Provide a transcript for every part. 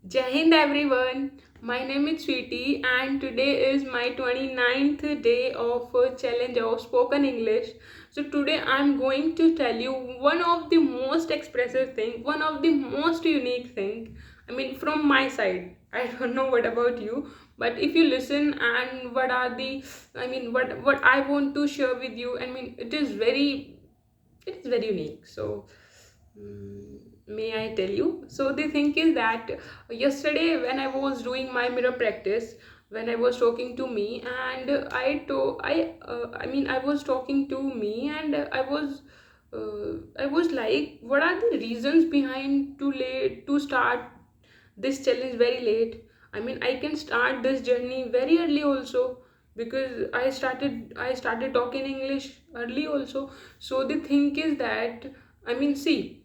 Jai Hind everyone. My name is Sweetie and today is my 29th day of a challenge of spoken English. So today I'm going to tell you one of the most expressive thing, one of the most unique thing. From my side. I don't know what about you, but if you listen and what are the what I want to share with you, it is very unique. So may I tell you? So the thing is that yesterday when I was doing my mirror practice, when I was talking to me, and I was talking to me, and I was like, what are the reasons behind too late to start this challenge very late? I can start this journey very early also, because I started talking English early also. So the thing is that, see,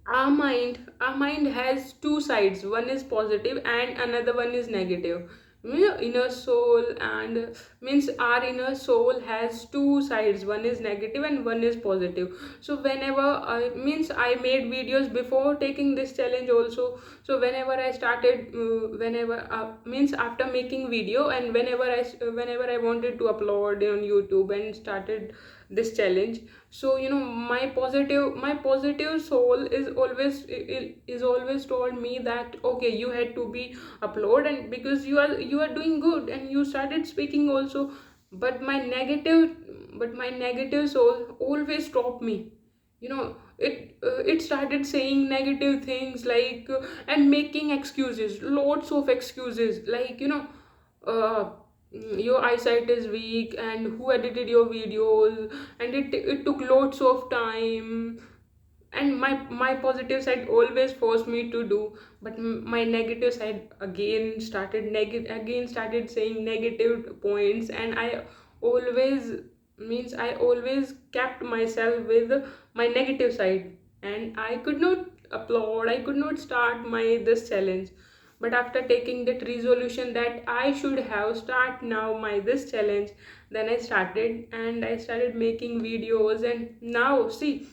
our mind has two sides. One is positive and another one is negative. Inner soul, and means our inner soul has two sides. One is negative and one is positive. So whenever I made videos before taking this challenge also. So whenever I started whenever means after making video, and whenever I wanted to upload on YouTube and started this challenge. So my positive soul is always told me that, okay, you had to be upload, and because you are doing good and you started speaking also. But my negative soul always stopped me. It started saying negative things, like and making excuses, lots of excuses, like, uh, your eyesight is weak, and who edited your videos, and it took lots of time. And my positive side always forced me to do, but my negative side again started saying negative points, and always I always kept myself with my negative side, and I could not upload, I could not start my this challenge. But after taking that resolution that I should have start now my this challenge, then I started, and I started making videos, and now see,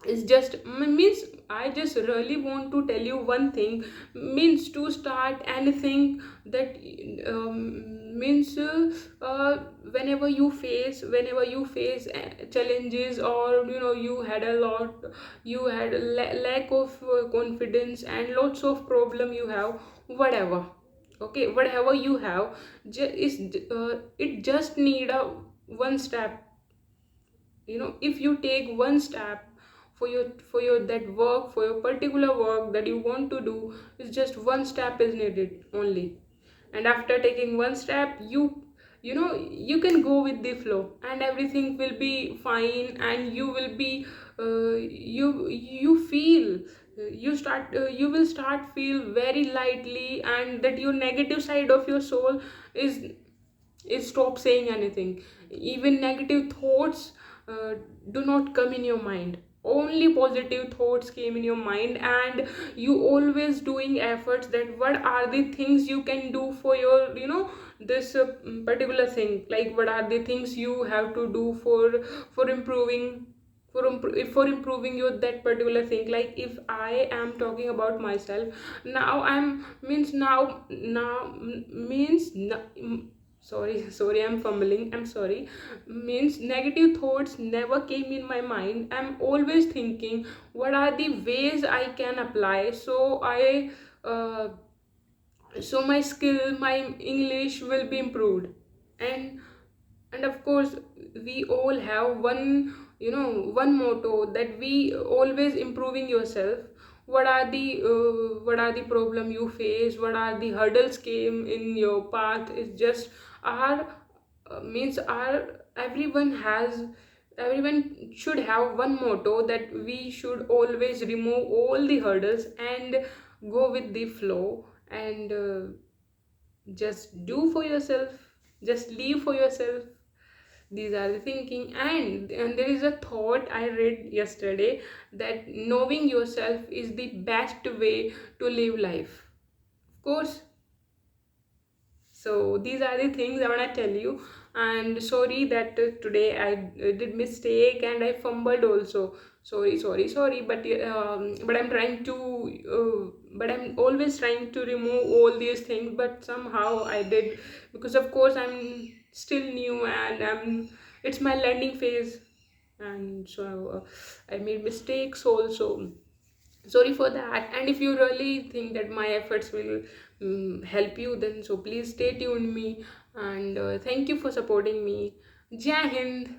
it's just means I just really want to tell you one thing. Means to start anything that means whenever you face challenges, or you had a lack of confidence and lots of problem you have, whatever. Okay, whatever you have, it just need a one step. If you take one step for your that work, for your particular work that you want to do, is just one step is needed only. And after taking one step, you can go with the flow, and everything will be fine, and you will be you feel you will start feel very lightly, and that your negative side of your soul is stop saying anything. Even negative thoughts do not come in your mind. Only positive thoughts came in your mind, and you always doing efforts that what are the things you can do for your this particular thing, like what are the things you have to do for improving, for improving your that particular thing. Like, if I am talking about myself, now I'm means now means sorry, I'm fumbling, I'm sorry. Means negative thoughts never came in my mind. I'm always thinking what are the ways I can apply, uh, so my skill, my English will be improved. And and of course, we all have one motto, that we always improving yourself. What are the problem you face, what are the hurdles came in your path, is just our means our everyone should have one motto, that we should always remove all the hurdles and go with the flow, and just do for yourself, just live for yourself. These are the thinking. And there is a thought I read yesterday, that knowing yourself is the best way to live life. Of course, So these are the things I want to tell you. And sorry that today I did mistake and I fumbled also. Sorry, sorry, sorry. But I'm trying to. But I'm always trying to remove all these things. But somehow I did, because of course I'm still new and it's my learning phase, and so I made mistakes also. Sorry for that. And if you really think that my efforts will help you, then so please stay tuned me. And thank you for supporting me. Jai Hind.